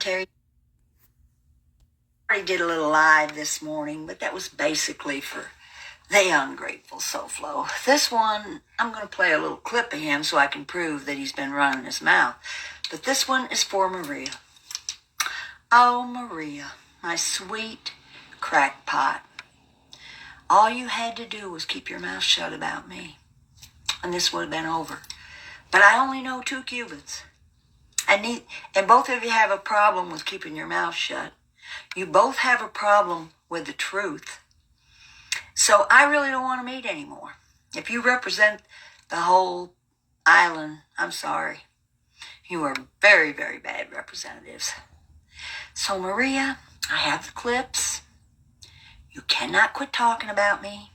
Terry already did a little live this morning, but that was basically for the ungrateful SoFlo. This one, I'm going to play a little clip of him so I can prove that he's been running his mouth. But this one is for Maria. Oh, Maria, my sweet crackpot. All you had to do was keep your mouth shut about me, and this would have been over. But I only know 2 Cubans. And both of you have a problem with keeping your mouth shut. You both have a problem with the truth. So I really don't want to meet anymore. If you represent the whole island, I'm sorry. You are very, very bad representatives. So Maria, I have the clips. You cannot quit talking about me.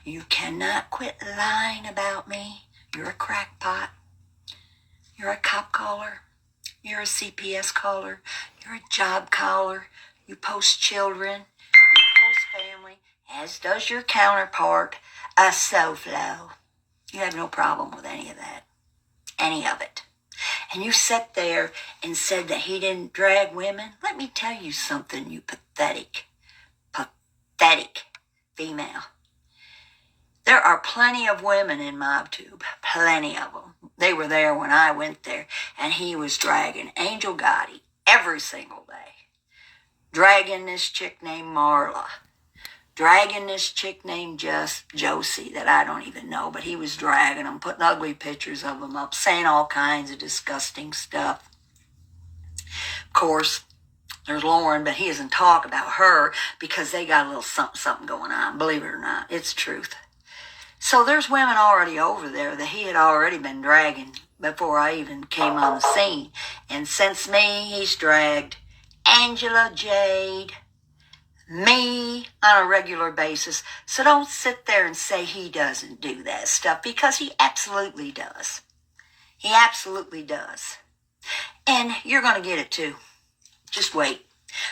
You cannot quit lying about me. You're a crackpot. You're a cop caller. You're a CPS caller. You're a job caller. You post children. You post family, as does your counterpart, a SoFlo. You have no problem with any of that. Any of it. And you sat there and said that he didn't drag women. Let me tell you something, you pathetic female. There are plenty of women in MobTube. Plenty of them. They were there when I went there. And he was dragging Angel Gotti every single day. Dragging this chick named Marla. Dragging this chick named Josie that I don't even know. But he was dragging them, putting ugly pictures of them up, saying all kinds of disgusting stuff. Of course, there's Lauren, but he doesn't talk about her because they got a little something going on. Believe it or not, it's truth. So there's women already over there that he had already been dragging before I even came on the scene. And since me, he's dragged Angela, Jade, me on a regular basis. So don't sit there and say he doesn't do that stuff, because he absolutely does. He absolutely does. And you're going to get it too. Just wait.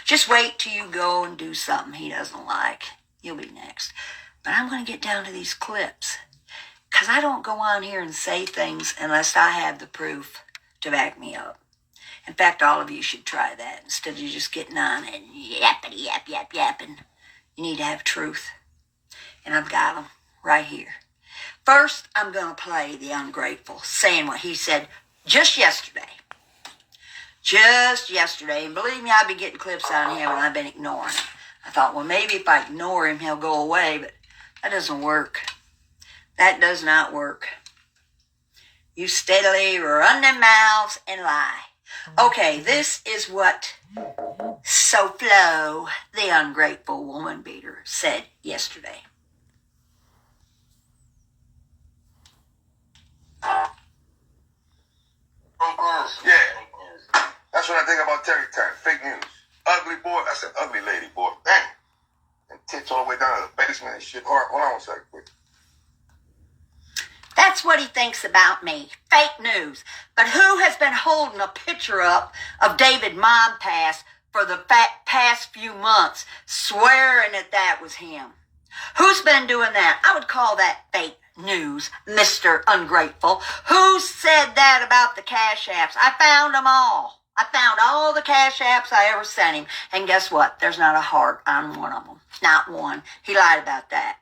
Just wait till you go and do something he doesn't like. You'll be next. But I'm going to get down to these clips, because I don't go on here and say things unless I have the proof to back me up. In fact, all of you should try that instead of just getting on and yapping. You need to have truth. And I've got them right here. First, I'm going to play the ungrateful saying what he said just yesterday. Just yesterday. And believe me, I've been getting clips out of him and I've been ignoring him. I thought, well, maybe if I ignore him, he'll go away. But that doesn't work. That does not work. You steadily run their mouths and lie. Okay, this is what SoFlo, the ungrateful woman beater, said yesterday. Fake news. Yeah. That's what I think about Terrietime. Fake news. Ugly boy. I said ugly lady boy. Dang. And tits all the way down to the basement and shit hard. Hold on one second, quick. That's what he thinks about me. Fake news. But who has been holding a picture up of David Monpass for the past few months, swearing that was him? Who's been doing that? I would call that fake news, Mr. Ungrateful. Who said that about the cash apps? I found them all. I found all the cash apps I ever sent him. And guess what? There's not a heart on one of them. Not one. He lied about that.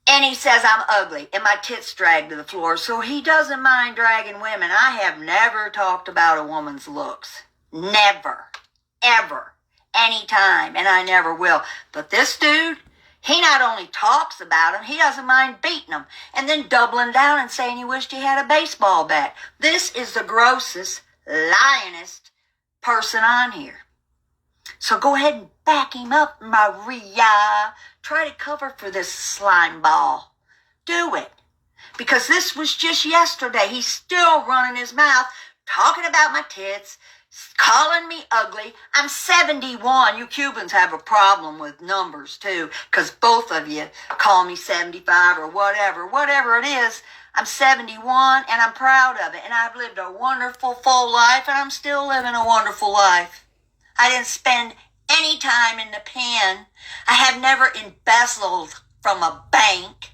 And he says I'm ugly and my tits dragged to the floor, so he doesn't mind dragging women. I have never talked about a woman's looks. Never. Ever. Anytime. And I never will. But this dude, he not only talks about them, he doesn't mind beating them. And then doubling down and saying he wished he had a baseball bat. This is the grossest, lyingest person on here. So go ahead and back him up, Maria. Try to cover for this slime ball. Do it. Because this was just yesterday. He's still running his mouth, talking about my tits, calling me ugly. I'm 71. You Cubans have a problem with numbers too, because both of you call me 75 or whatever it is. I'm 71 and I'm proud of it. And I've lived a wonderful full life and I'm still living a wonderful life. I didn't spend any time in the pen. I have never embezzled from a bank.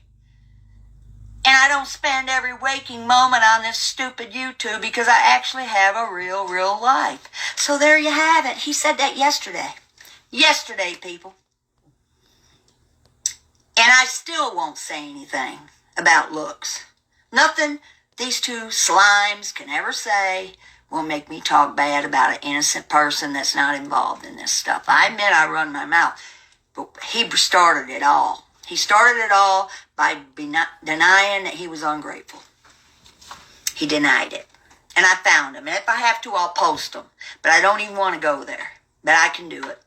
And I don't spend every waking moment on this stupid YouTube because I actually have a real life. So there you have it. He said that yesterday. Yesterday, people. And I still won't say anything about looks. Nothing these two slimes can ever say will make me talk bad about an innocent person that's not involved in this stuff. I admit I run my mouth, but he started it all. He started it all by denying that he was ungrateful. He denied it. And I found him. And if I have to, I'll post them. But I don't even want to go there. But I can do it.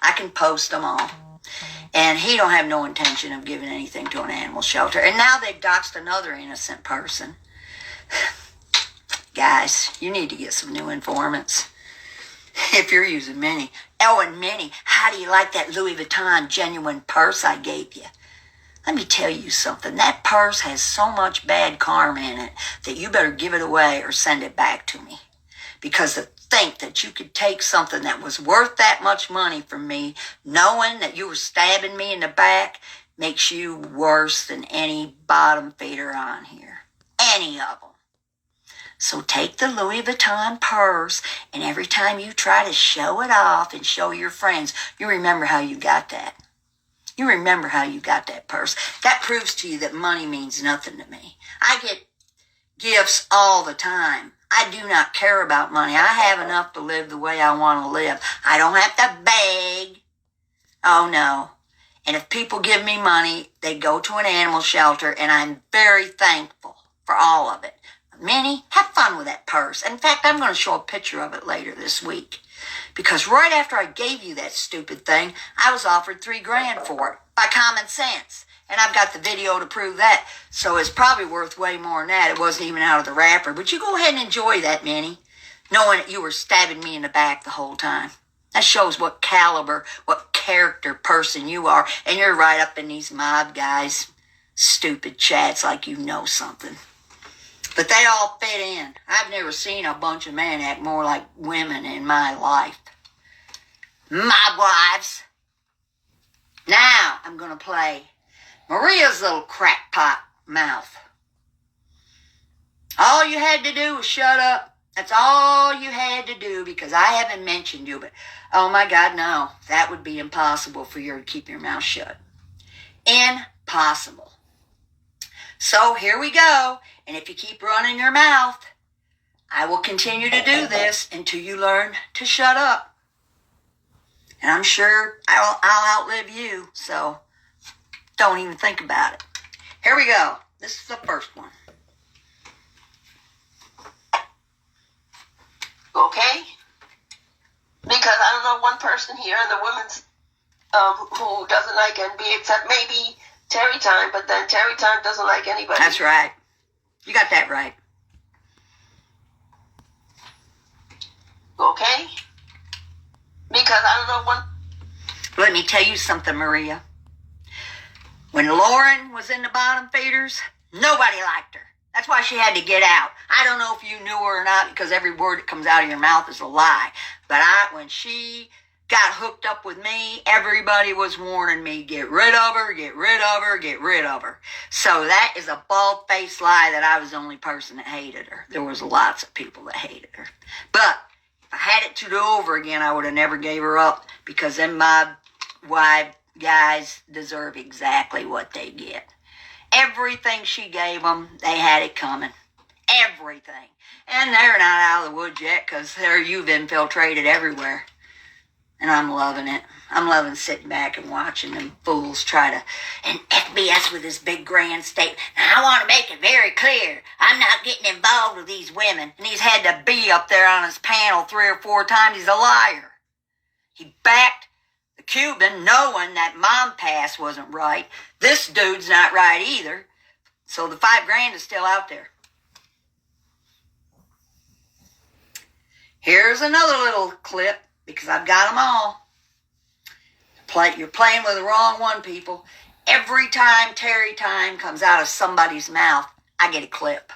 I can post them all. And he don't have no intention of giving anything to an animal shelter. And now they've doxed another innocent person. Guys, you need to get some new informants. If you're using Minnie. Oh, and Minnie, how do you like that Louis Vuitton genuine purse I gave you? Let me tell you something. That purse has so much bad karma in it that you better give it away or send it back to me. Because to think that you could take something that was worth that much money from me, knowing that you were stabbing me in the back, makes you worse than any bottom feeder on here. Any of them. So take the Louis Vuitton purse, and every time you try to show it off and show your friends, you remember how you got that. You remember how you got that purse. That proves to you that money means nothing to me. I get gifts all the time. I do not care about money. I have enough to live the way I want to live. I don't have to beg. Oh, no. And if people give me money, they go to an animal shelter, and I'm very thankful for all of it. Minnie, have fun with that purse. In fact, I'm going to show a picture of it later this week. Because right after I gave you that stupid thing, I was offered $3,000 for it by common sense. And I've got the video to prove that. So it's probably worth way more than that. It wasn't even out of the wrapper. But you go ahead and enjoy that, Minnie. Knowing that you were stabbing me in the back the whole time. That shows what caliber, what character person you are. And you're right up in these mob guys' stupid chats like you know something. But they all fit in. I've never seen a bunch of men act more like women in my life. My wives. Now I'm going to play Maria's little crackpot mouth. All you had to do was shut up. That's all you had to do because I haven't mentioned you. But oh my God, no. That would be impossible for you to keep your mouth shut. Impossible. So here we go. And if you keep running your mouth, I will continue to do this until you learn to shut up. And I'm sure I'll outlive you, so don't even think about it. Here we go. This is the first one. Okay? Because I don't know one person here in the women's who doesn't like NB except maybe Terrietime, but then Terrietime doesn't like anybody. That's right. You got that right. Okay? Because I don't know one... Let me tell you something, Maria. When Lauren was in the bottom feeders, nobody liked her. That's why she had to get out. I don't know if you knew her or not because every word that comes out of your mouth is a lie. But when she got hooked up with me, everybody was warning me, get rid of her, get rid of her, get rid of her. So that is a bald-faced lie that I was the only person that hated her. There was lots of people that hated her. But if I had it to do over again, I would have never gave her up because them mob wife guys deserve exactly what they get. Everything she gave them, they had it coming. Everything. And they're not out of the woods yet because you've infiltrated everywhere. And I'm loving it. I'm loving sitting back and watching them fools try to and FBS with this big grand statement. Now, I want to make it very clear. I'm not getting involved with these women. And he's had to be up there on his panel 3 or 4 times. He's a liar. He backed the Cuban knowing that mom pass wasn't right. This dude's not right either. So the $5,000 is still out there. Here's another little clip. Because I've got them all. You're playing with the wrong one, people. Every time Terrietime comes out of somebody's mouth, I get a clip.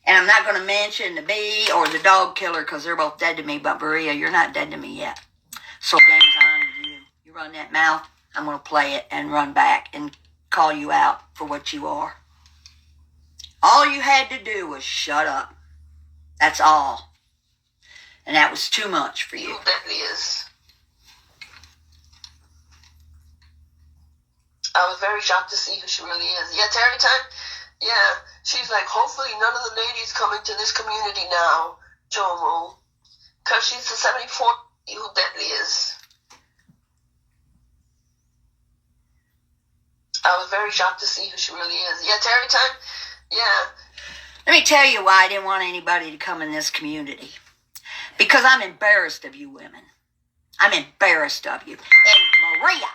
And I'm not going to mention the bee or the dog killer because they're both dead to me. But Maria, you're not dead to me yet. So game's on with you. You run that mouth, I'm going to play it and run back and call you out for what you are. All you had to do was shut up. That's all. And that was too much for you. Who definitely is. I was very shocked to see who she really is. Yeah, Terrietime. Yeah, she's like, hopefully none of the ladies come into this community now, Jomo. Because she's the 74 who deadly is. I was very shocked to see who she really is. Yeah, Terrietime. Yeah. Let me tell you why I didn't want anybody to come in this community. Because I'm embarrassed of you women. I'm embarrassed of you. And Maria,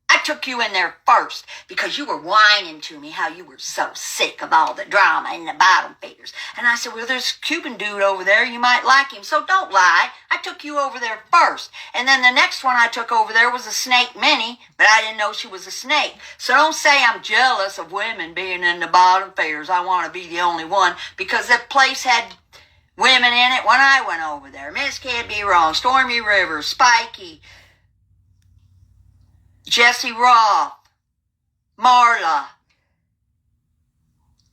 I took you in there first because you were whining to me how you were so sick of all the drama and the bottom feeders. And I said, well, there's a Cuban dude over there. You might like him. So don't lie. I took you over there first. And then the next one I took over there was a snake Minnie, but I didn't know she was a snake. So don't say I'm jealous of women being in the bottom feeders. I want to be the only one because that place had women in it when I went over there. Miss Can't Be Wrong, Stormy Rivers, Spiky, Jesse Roth, Marla,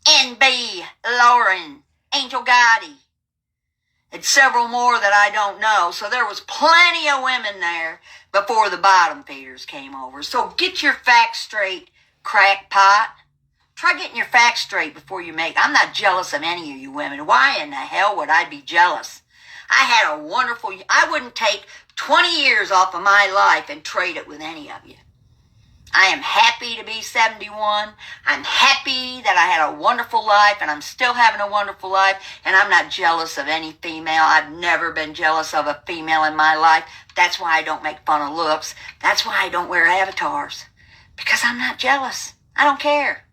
N.B., Lauren, Angel Gotti, and several more that I don't know. So there was plenty of women there before the bottom feeders came over. So get your facts straight, crackpot. Try getting your facts straight before you make. I'm not jealous of any of you women. Why in the hell would I be jealous? I had a wonderful, I wouldn't take 20 years off of my life and trade it with any of you. I am happy to be 71. I'm happy that I had a wonderful life and I'm still having a wonderful life and I'm not jealous of any female. I've never been jealous of a female in my life. That's why I don't make fun of looks. That's why I don't wear avatars. Because I'm not jealous. I don't care.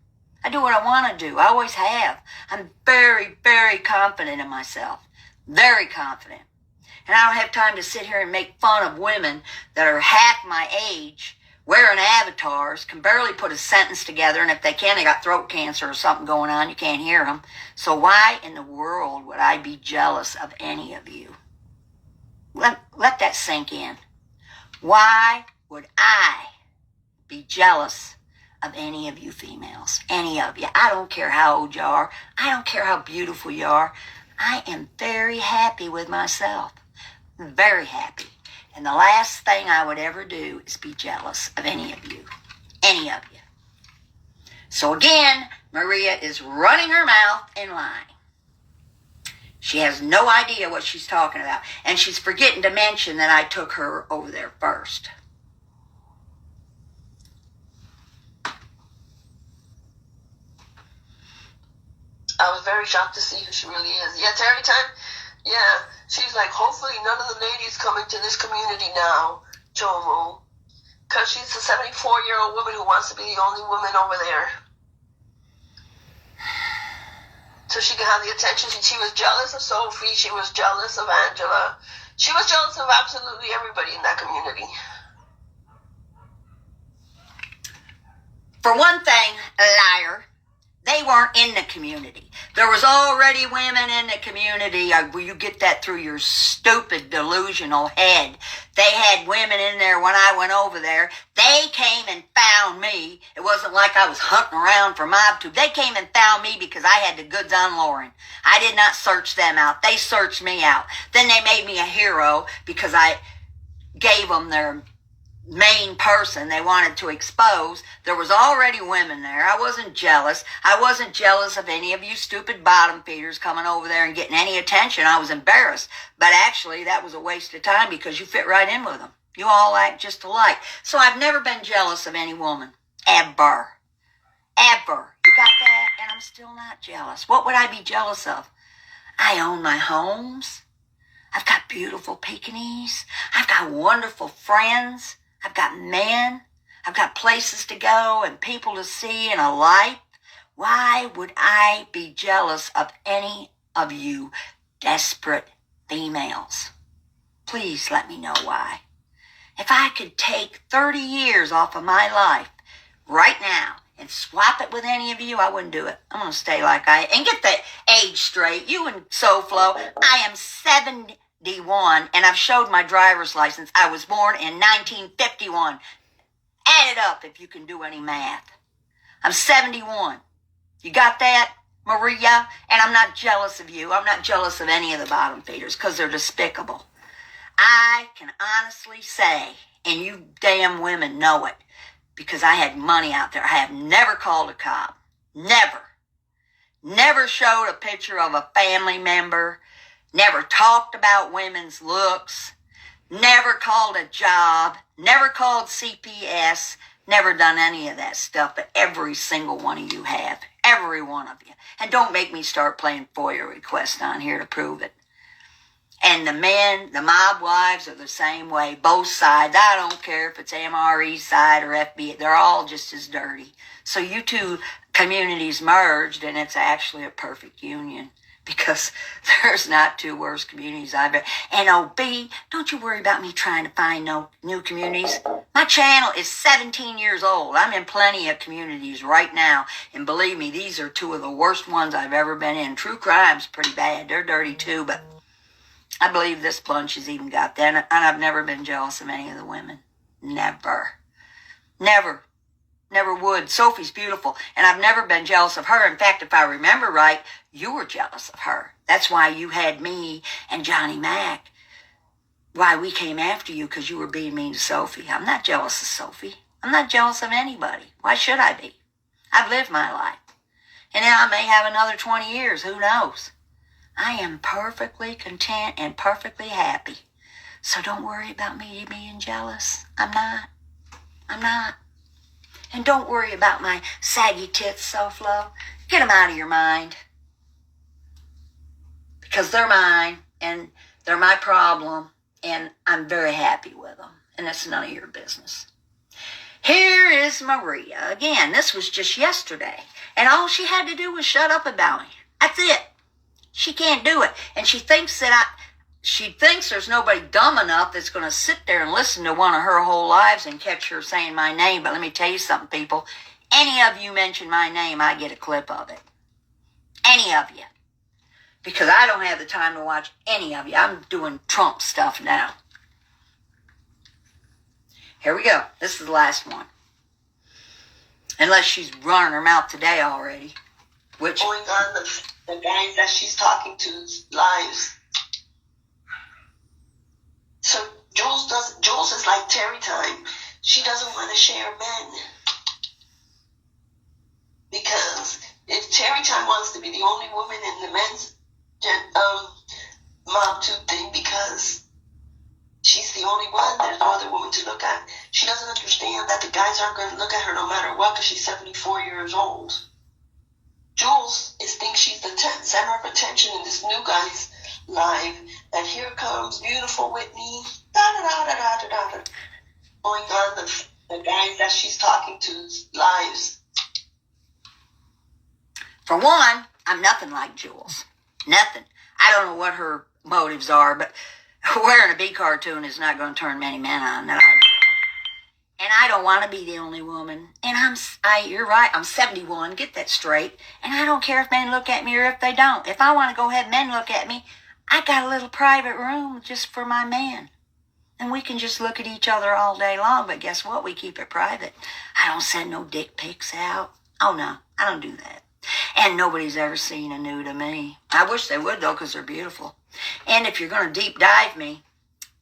I do what I want to do. I always have. I'm very, very confident in myself. Very confident. And I don't have time to sit here and make fun of women that are half my age, wearing avatars, can barely put a sentence together, and if they can, they got throat cancer or something going on. You can't hear them. So why in the world would I be jealous of any of you? Let that sink in. Why would I be jealous of any of you females? Any of you. I don't care how old you are. I don't care how beautiful you are. I am very happy with myself. Very happy. And the last thing I would ever do is be jealous of any of you. Any of you. So again, Maria is running her mouth and lying. She has no idea what she's talking about. And she's forgetting to mention that I took her over there first. I was very shocked to see who she really is. Yeah, Terrietime. Yeah, she's like, hopefully none of the ladies come into this community now, Jomo. Because she's a 74-year-old woman who wants to be the only woman over there. So she can have the attention. She was jealous of Sophie. She was jealous of Angela. She was jealous of absolutely everybody in that community. For one thing, liar, they weren't in the community. There was already women in the community. You get that through your stupid, delusional head. They had women in there when I went over there. They came and found me. It wasn't like I was hunting around for MobTube. They came and found me because I had the goods on Lauren. I did not search them out. They searched me out. Then they made me a hero because I gave them their main person they wanted to expose. There was already women there. I wasn't jealous. I wasn't jealous of any of you stupid bottom feeders coming over there and getting any attention. I was embarrassed. But actually, that was a waste of time because you fit right in with them. You all act just alike. So I've never been jealous of any woman. Ever. Ever. You got that? And I'm still not jealous. What would I be jealous of? I own my homes. I've got beautiful Pekingese. I've got wonderful friends. I've got men. I've got places to go and people to see and a life. Why would I be jealous of any of you desperate females? Please let me know why. If I could take 30 years off of my life right now and swap it with any of you, I wouldn't do it. I'm going to stay like I am. And get the age straight. You and SoFlo, I am 71 and I've showed my driver's license. I was born in 1951. Add it up if you can do any math. I'm 71. You got that, Maria? And I'm not jealous of you. I'm not jealous of any of the bottom feeders because they're despicable. I can honestly say, and you damn women know it, because I had money out there. I have never called a cop. Never. Never showed a picture of a family member. Never talked about women's looks. Never called a job. Never called CPS. Never done any of that stuff. But every single one of you have. Every one of you. And don't make me start playing FOIA requests on here to prove it. And the men, the mob wives are the same way. Both sides. I don't care if it's MRE side or FBI. They're all just as dirty. So you two communities merged, and it's actually a perfect union. Because there's not two worse communities I've been. And OB, don't you worry about me trying to find no new communities. My channel is 17 years old. I'm in plenty of communities right now. And believe me, these are two of the worst ones I've ever been in. True crime's pretty bad. They're dirty too, but I believe this plunge has even got that. And I've never been jealous of any of the women. Never. Never. Never would. Sophie's beautiful. And I've never been jealous of her. In fact, if I remember right, you were jealous of her. That's why you had me and Johnny Mac. Why we came after you, because you were being mean to Sophie. I'm not jealous of Sophie. I'm not jealous of anybody. Why should I be? I've lived my life. And then I may have another 20 years. Who knows? I am perfectly content and perfectly happy. So don't worry about me being jealous. I'm not. I'm not. And don't worry about my saggy tits, self-love. Get them out of your mind. Because they're mine, and they're my problem, and I'm very happy with them. And it's none of your business. Here is Maria. Again, this was just yesterday. And all she had to do was shut up about me. That's it. She can't do it. And she thinks there's nobody dumb enough that's going to sit there and listen to one of her whole lives and catch her saying my name. But let me tell you something, people. Any of you mention my name, I get a clip of it. Any of you. Because I don't have the time to watch any of you. I'm doing Trump stuff now. Here we go. This is the last one. Unless she's running her mouth today already. Which... going on the guys that she's talking to's lives. So Jules is like Terrietime. She doesn't want to share men. Because if Terrietime wants to be the only woman in the men's mob tube thing, because she's the only one, there's no other woman to look at. She doesn't understand that the guys aren't going to look at her no matter what, because she's 74 years old. Jules thinks she's the center of attention in this new guy's live, and here comes beautiful Whitney, da-da-da-da-da-da-da, going on the guys that she's talking to's lives. For one, I'm nothing like Jules. Nothing. I don't know what her motives are, but wearing a B cartoon is not going to turn many men on. And I don't want to be the only woman. And you're right, I'm 71, get that straight. And I don't care if men look at me or if they don't. If I want to go have men look at me, I got a little private room just for my man. And we can just look at each other all day long, but guess what? We keep it private. I don't send no dick pics out. Oh no, I don't do that. And nobody's ever seen a nude of me. I wish they would, though, because they're beautiful. And if you're going to deep dive me,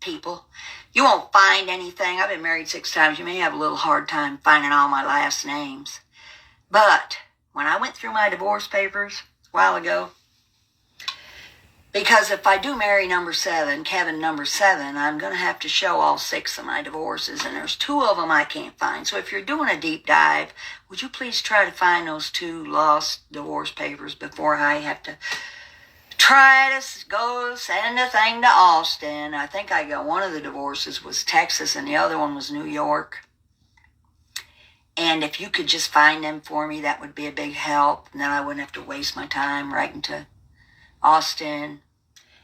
people, you won't find anything. I've been married 6 times. You may have a little hard time finding all my last names. But when I went through my divorce papers a while ago, because if I do marry number 7, Kevin number 7, I'm going to have to show all 6 of my divorces, and there's 2 of them I can't find. So if you're doing a deep dive, would you please try to find those 2 lost divorce papers before I have to try to go send a thing to Austin. I think I got one of the divorces was Texas and the other one was New York. And if you could just find them for me, that would be a big help. And then I wouldn't have to waste my time writing to Austin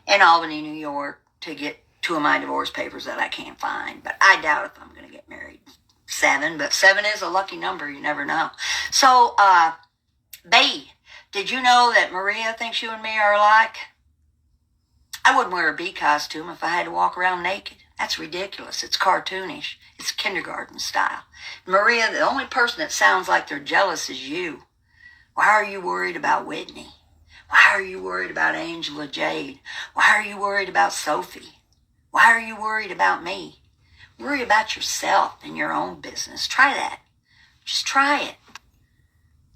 and Albany, New York to get 2 of my divorce papers that I can't find. But I doubt if I'm going to get married 7. But 7 is a lucky number. You never know. So, B, did you know that Maria thinks you and me are alike? I wouldn't wear a bee costume if I had to walk around naked. That's ridiculous. It's cartoonish. It's kindergarten style. Maria, the only person that sounds like they're jealous is you. Why are you worried about Whitney? Why are you worried about Angela Jade? Why are you worried about Sophie? Why are you worried about me? Worry about yourself and your own business. Try that. Just try it.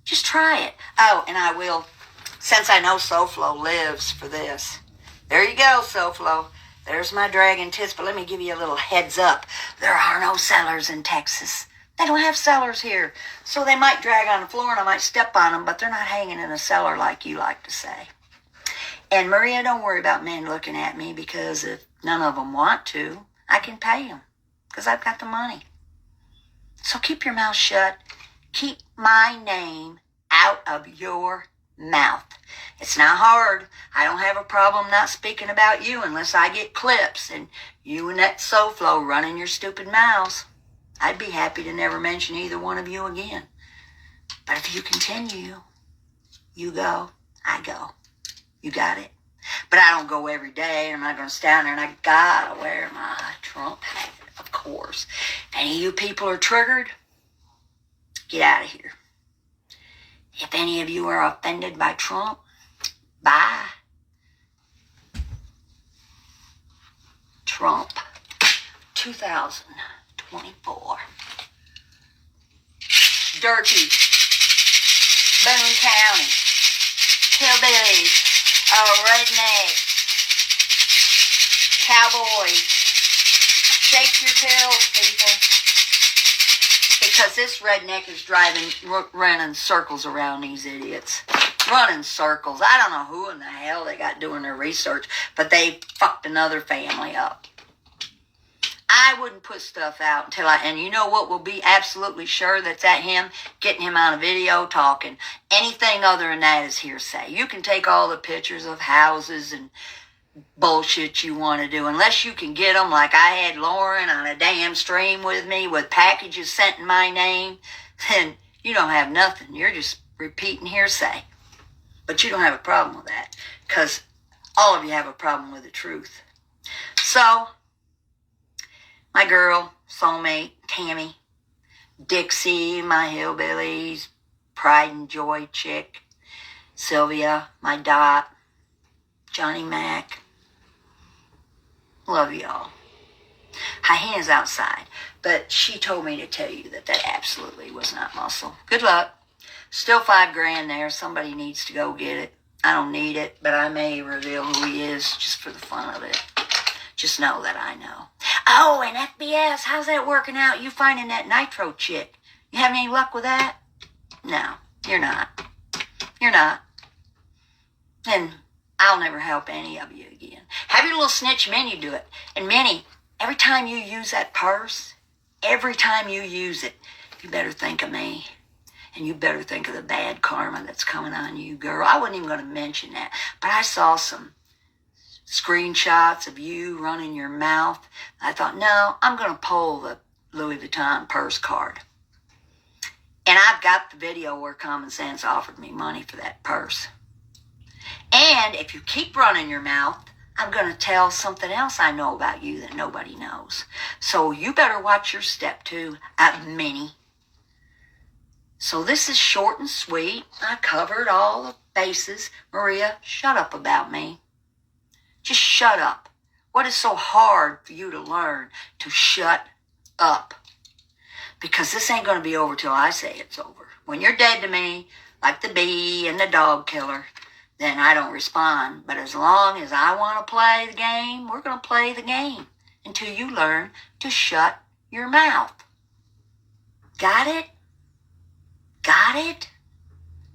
Just try it. Oh, and I will, since I know SoFlo lives for this. There you go, SoFlo. There's my dragon tits, but let me give you a little heads up. There are no cellars in Texas. They don't have cellars here. So they might drag on the floor and I might step on them, but they're not hanging in a cellar like you like to say. And Maria, don't worry about men looking at me, because if none of them want to, I can pay them because I've got the money. So keep your mouth shut. Keep my name out of your mouth. It's not hard. I don't have a problem not speaking about you unless I get clips and you and that SoFlo running your stupid mouths. I'd be happy to never mention either one of you again. But if you continue, you go, I go. You got it? But I don't go every day. I'm not going to stand there and I gotta wear my Trump hat, of course. If any of you people are triggered, get out of here. If any of you are offended by Trump, bye. Trump 2024. Dirty. Boone County. Hillbillies. Redneck. Cowboys. Shake your tails, people. Because this redneck is running circles around these idiots. Running circles. I don't know who in the hell they got doing their research, but they fucked another family up. I wouldn't put stuff out until and you know what will be absolutely sure that's at him? Getting him on a video talking. Anything other than that is hearsay. You can take all the pictures of houses and bullshit you want to do. Unless you can get them like I had Lauren on a damn stream with me with packages sent in my name, then you don't have nothing. You're just repeating hearsay. But you don't have a problem with that because all of you have a problem with the truth. So, my girl, soulmate, Tammy, Dixie, my hillbillies, pride and joy chick, Sylvia, my Dot, Johnny Mac, love y'all. Hyena's outside, but she told me to tell you that absolutely was not muscle. Good luck. Still $5,000 there. Somebody needs to go get it. I don't need it, but I may reveal who he is just for the fun of it. Just know that I know. Oh, and FBS, how's that working out? You finding that Nitro chick? You having any luck with that? No, you're not. You're not. And I'll never help any of you again. Have your little snitch Minnie do it. And Minnie, every time you use that purse, every time you use it, you better think of me. And you better think of the bad karma that's coming on you, girl. I wasn't even going to mention that. But I saw some screenshots of you running your mouth. I thought, no, I'm going to pull the Louis Vuitton purse card. And I've got the video where Common Sense offered me money for that purse. And if you keep running your mouth, I'm going to tell something else I know about you that nobody knows. So you better watch your step too, Minnie. So this is short and sweet. I covered all the bases. Maria, shut up about me. Just shut up. What is so hard for you to learn? To shut up. Because this ain't going to be over till I say it's over. When you're dead to me, like the bee and the dog killer, then I don't respond. But as long as I want to play the game, we're going to play the game until you learn to shut your mouth. Got it? Got it?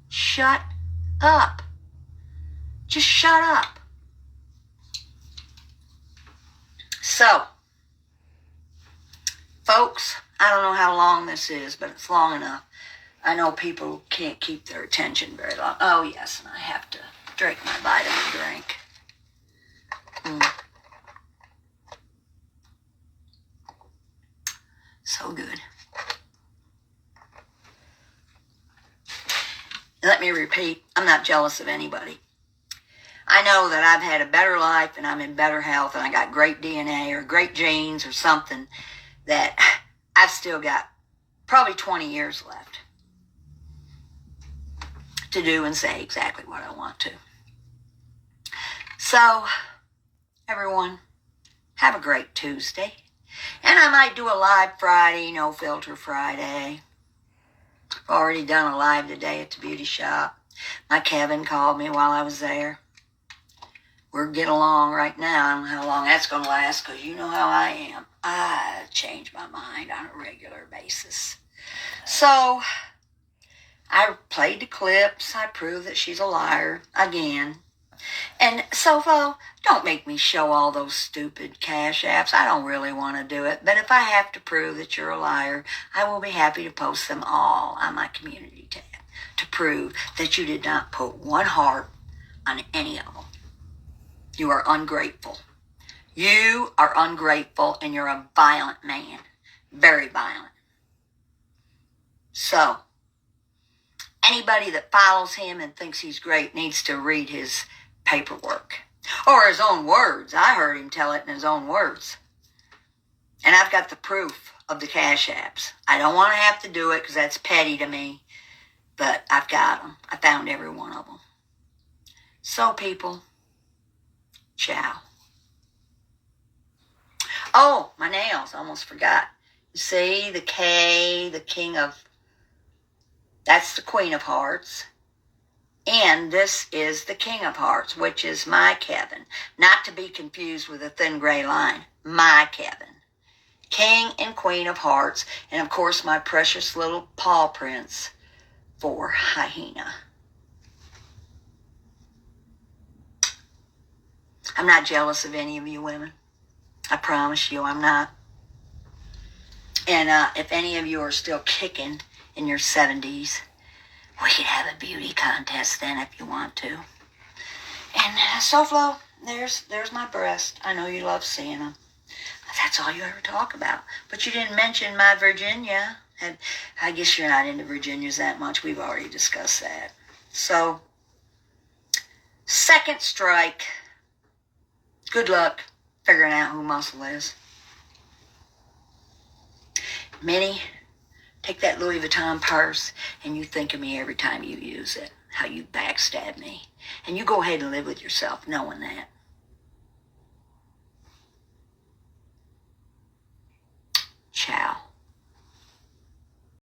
Shut up. Just shut up. So, folks, I don't know how long this is, but it's long enough. I know people can't keep their attention very long. Oh, yes, and I have to drink my vitamin drink. So good. Let me repeat, I'm not jealous of anybody. I know that I've had a better life and I'm in better health and I got great DNA or great genes or something, that I've still got probably 20 years left to do and say exactly what I want to. So, everyone, have a great Tuesday. And I might do a live Friday, no filter Friday. I've already done a live today at the beauty shop. My Kevin called me while I was there. We're getting along right now. I don't know how long that's going to last, because you know how I am. I change my mind on a regular basis. So, I played the clips. I proved that she's a liar again. And Sofo, don't make me show all those stupid cash apps. I don't really want to do it. But if I have to prove that you're a liar, I will be happy to post them all on my community tab to prove that you did not put one heart on any of them. You are ungrateful. You are ungrateful, and you're a violent man. Very violent. So, anybody that follows him and thinks he's great needs to read his paperwork. Or his own words. I heard him tell it in his own words. And I've got the proof of the cash apps. I don't want to have to do it because that's petty to me. But I've got them. I found every one of them. So, people, ciao. Oh, my nails. I almost forgot. You see, the K, the king of... That's the Queen of Hearts. And this is the King of Hearts, which is my Kevin. Not to be confused with a thin gray line. My Kevin. King and Queen of Hearts. And, of course, my precious little paw prints for Hyena. I'm not jealous of any of you women. I promise you I'm not. And if any of you are still kicking in your 70s, we could have a beauty contest then if you want to. And Soflo, there's my breast. I know you love seeing them. That's all you ever talk about. But you didn't mention my Virginia. And I guess you're not into Virginias that much. We've already discussed that. So, second strike. Good luck figuring out who Muscle is. Minnie, take that Louis Vuitton purse and you think of me every time you use it. How you backstab me. And you go ahead and live with yourself knowing that.